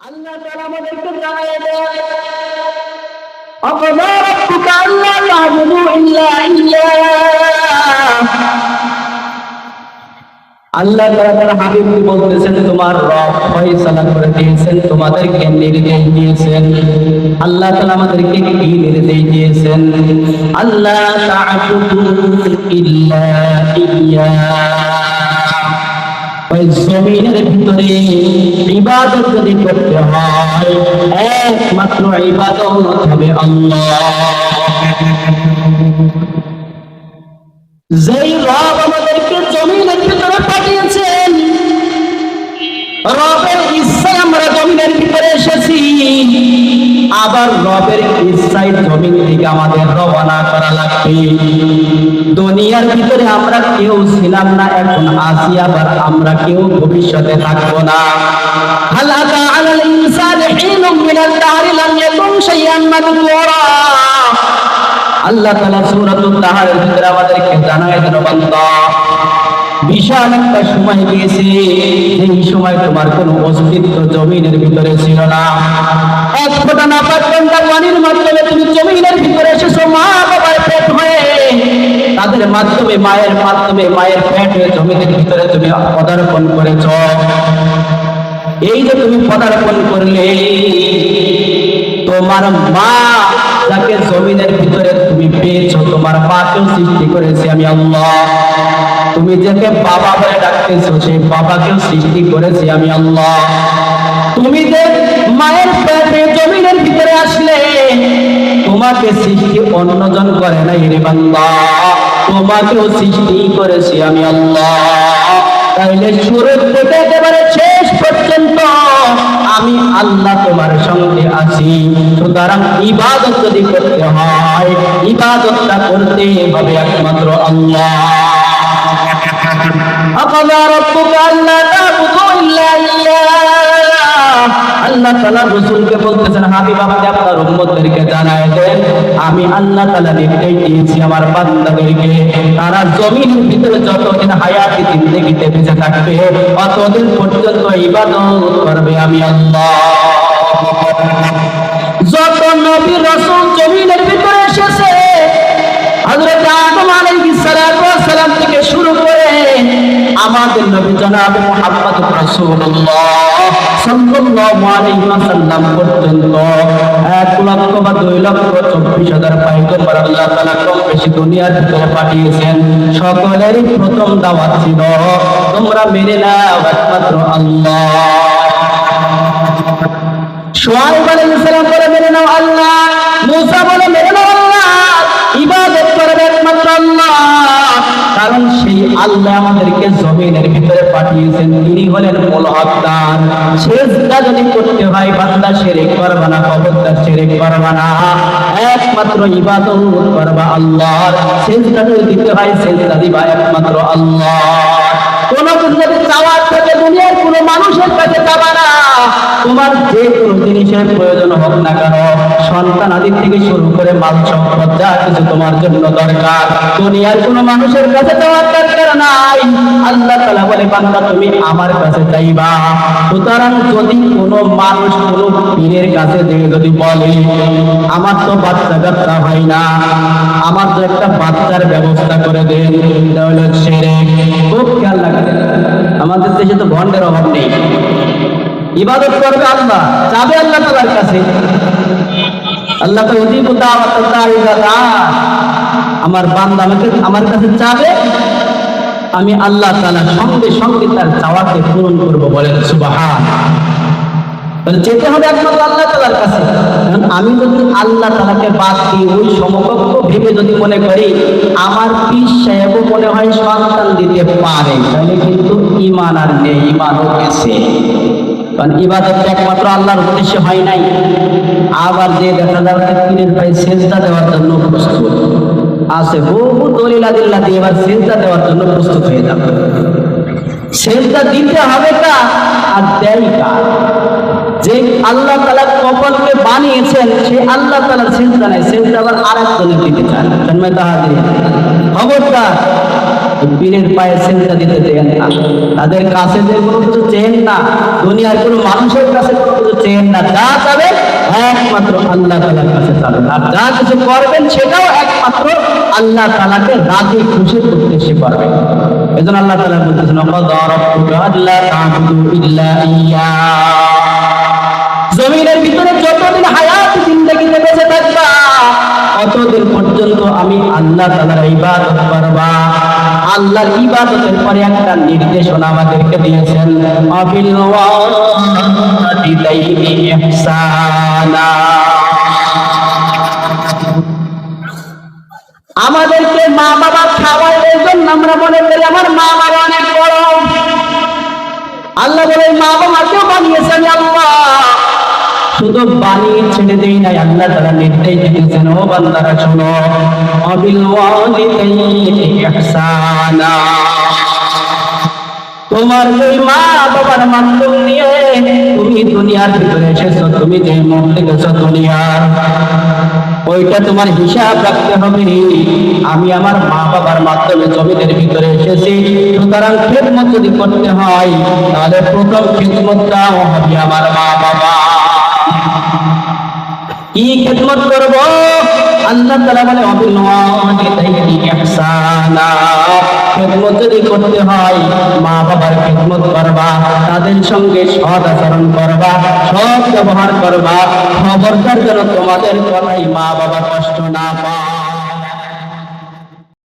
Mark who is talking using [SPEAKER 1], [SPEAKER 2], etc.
[SPEAKER 1] আল্লাহ তাআলা আমাদেরকে জানায় দেন আকাদা রাব্বুকা আল্লা তা'বুদু ইল্লা ইয়্যাহ। আল্লাহ তাআলা তার হাবিবকে বলতেছেন তোমার রব ফয়সালা করে দিয়েছেন, তোমাদেরকে নির্দেশ দিয়েছেন। আল্লাহ তাআলা আমাদেরকে কি নির্দেশ দিয়েছেন? আল্লাহ তা'বুদু ইল্লা ইয়্যাহ। ওই জমিনের ভিতরে ইবাদত যদি করতে হয় একমাত্র ইবাদত হবে আল্লাহ। যেই রব আমাদেরকে জমিনের ভিতরে পাঠিয়েছেন, রবের ইচ্ছায় আমরা জমিনের ভিতরে এসেছি, আবার রবের ইচ্ছায় জমিন থেকে আমাদের রওনা করা লাগবে। দুনিয়ার ভিতরে আমরা কেউ ছিলাম না, এখন আছি, আবার আমরা কেউ ভবিষ্যতে থাকবো না। হালাকা আলাল ইনসানি হিনুম মিনাদ দাহরি লাম ইয়াকুন শাইআন মাযকুরা। আল্লাহ তাআলা সূরাতুত তাহারের ভিতরে আমাদেরকে জানায় দেন, বান্দা বিশাল একটা সময় গিয়েছে, এই সময় তোমার কোনো অস্তিত্ব জমিনের ভিতরে ছিল না। এক ফোঁটা নাপাক গঙ্গা পানির মাধ্যমে তুমি জমিনের ভিতরে এসেছো, মা বাবার পেট হয়ে, তাদের মাধ্যমে মায়ের পেট হয়ে জমিনের ভিতরে তুমি পদার্পণ করেছ। এই যে তুমি পদার্পণ করলে, তোমার মা যাকে জমিনের ভিতরে তুমি পেয়েছো, তোমার মাকেও সৃষ্টি করেছি আমি আল্লাহ। তুমি যাকে বাবা বলে ডাকতেছো, সেই বাবাকেও সৃষ্টি করেছি আমি আল্লাহ। তুমি যে মায়ের পেটে জমিনের ভিতরে আসলে, তোমাকে সৃষ্টি অন্যজন করে নাই রে বান্দা, তোমাকেও সৃষ্টি করেছি আমি আল্লাহ। তাইলে শুরু থেকে একেবারে শেষ পর্যন্ত আমি আল্লাহ তোমার সঙ্গে আছি। সুতরাং ইবাদত যদি করতে হয়, ইবাদতটা করতে হবে একমাত্র আল্লাহ। আকাদা রাব্বুকা আল্লা তা'বুদু ইল্লা ইয়্যাহ। আল্লাহ তাআলা রাসূলকে বলতেছেন, হাবিব আপনি আপনার উম্মতদেরকে জানায় দেন, আমি আল্লাহ তাআলা নির্দেশ দিয়েছি আমার বান্দাদেরকে, তারা জমিনের ভিতরে যতদিন হায়াতে জিন্দেগিতে বেঁচে থাকবে, ততদিন পর্যন্ত ইবাদত করবে আমি আল্লাহ। যত নবী রাসূল জমিনের ভিতরে এসেছে, হযরত আদম আলাইহিস সালাম থেকে শুরু করে আমাদের নবী জনাব মুহাম্মদ রাসূলুল্লাহ সাল্লাল্লাহু আলাইহি ওয়াসাল্লাম পর্যন্ত 1 লক্ষ বা 2,24,000 পয়গম্বর আল্লাহ তাআলা কম বেশি দুনিয়ার ভিতরে পাঠিয়েছেন। সকলেরই প্রথম দাওয়াত ছিল, তোমরা মেনে নাও একমাত্র আল্লাহ। শুআয়ব আলাইহিস সালাম বলে মেনে নাও আল্লাহ, মূসা বলে মেনে নাও আল্লাহ, ইবাদত করবে একমাত্র আল্লাহ। কারণ সেই আল্লাহ আমাদেরকে জমিনের ভিতরে পাঠিয়েছেন, তিনি হলেন মূল হকদার। সিজদা যদি করতে হয় বান্দা শিরক করবা না, খবরদার শিরক করবা না, একমাত্র ইবাদত করবা আল্লাহর। সিজদা যদি দিতে হয়, সিজদা দিবা একমাত্র আল্লাহ। কোন কিছু যদি চাওয়ার থাকে দুনিয়ার কোনো মানুষের কাছে চাবা না। তোমার যে কোনো জিনিসের প্রয়োজন হোক না কেন, সন্তান আদি থেকে শুরু করে মাল সম্পদ যা কিছু তোমার জন্য দরকার, দুনিয়ার কোনো মানুষের কাছে চাওয়ার দরকার নাই। আল্লাহ তাআলা বলে, বান্দা তুমি আমার কাছে চাইবা। সুতরাং যদি কোনো মানুষ কোনো পীরের কাছে যেয়ে যদি বলে, আমার তো বাচ্চা কাচ্চা হয় না, আমার তো একটা বাচ্চার ব্যবস্থা করে দেন, তাহলে শিরক। খুব খেয়াল রাখবেন, আমাদের দেশে তো ভণ্ডের অভাব নেই। ইবাদত করবে আল্লাহ, যাবে আল্লাহ তাআলার কাছে। আল্লাহ তো উজিবু দাওয়াতাদ দাঈ ইযা দাআন। আমার বান্দা আমার কাছে চাবে, আমি আল্লাহ তাআলা সঙ্গে সঙ্গে তার চাওয়াকে পূরণ করব, বলেন সুবহানাল্লাহ। তাহলে যেতে হবে একমাত্র আল্লাহ তাআলার কাছে। আমি যদি আল্লাহ তাআলাকে বাদ দিয়ে ওই সমকক্ষ ভেবে যদি মনে করি আমার পীর সাহেবও মনে হয় সন্তান দিতে পারে, তাহলে কিন্তু ঈমান আর নেই, ঈমানও গেছে। কারণ ইবাদত একমাত্র আল্লাহর উদ্দেশ্যে হয় নাই। আবার যে দেখা যাচ্ছে পীরের ভাই সিজদা দেওয়ার জন্য প্রস্তুত আছে, বহু দলিল আদিল্লাহ দিয়ে এবার সিজদা দেওয়ার জন্য প্রস্তুত হয়ে যাবে। সিজদা দিতে হবে কার আর দেয় কার? যে আল্লাহ তাআলা কপালকে বানিয়েছেন, সেই আল্লাহ তাআলার সিজদা নাই, সিজদা আবার আরেকজনের দিতে চান। সম্মানিত হাজিরিন, খবরদার পীরের পায়ে সিজদা দিতে দেন না, তাদের কাছে যে কোনো কিছু চেন না, দুনিয়ার কোনো মানুষের কাছে কোনো কিছু চেন না, যা চাবে একমাত্র আল্লাহ তাআলার কাছে চাবেন, আর যা কিছু করবেন সেটাও একমাত্র আল্লাহ তাআলাকে রাজি খুশি করতে সে পারবে। এজন্য আল্লাহ তাআলা বলতেছেন ওয়াকাদা রাব্বুকা আল্লা তা'বুদু ইল্লা ইয়্যা। জমিনের ভিতরে যতদিন হায়াত জিন্দেগিতে বেঁচে থাকবা ততদিন পর্যন্ত আমি আল্লাহ তাআলার ইবাদত করবা। আল্লাহর ইবাদতের পরে একটা নির্দেশনা আমাদেরকে দিয়েছেন, আবিল ওয়ালিদাইনি ইহসানা। আমাদেরকে মা বাবা খাওয়ায়, এই জন্য আমরা মনে করি আমার মা বাবা অনেক বড়। আল্লাহ বলে মা বাবাকেও বানিয়েছে আমি আল্লাহ, শুধু বানিয়ে ছেড়ে দেই নাই, আল্লাহ তাআলা নির্দেশ দিয়েছেন ও বান্দারা শোনো, আবিল ওয়ালিদাইনি ইহসানা। তোমার ওই মা বাবার মাধ্যম নিয়ে তুমি দুনিয়ার ভিতরে এসেছো, তুমি যে মুখ দেখেছো দুনিয়ার, ওইটা তোমার হিসাব রাখতে হবে। আমি আমার মা বাবার মাধ্যমে জমিনের ভিতরে এসেছি, সুতরাং খেদমত যদি করতে হয় তাহলে প্রথম খেদমতটাও হবে আমার মা বাবা। কি খেদমত করব? আল্লাহ তাআলা বলে আবিল ওয়ালিদাইনি ইহসানা। খেদমত যদি করতে হয় মা বাবার খেদমত করবা, তাদের সঙ্গে সৎ আচরণ করবা, সৎ ব্যবহার করবা। খবরদার যেন তোমাদের কথাই মা বাবা কষ্ট না পায়।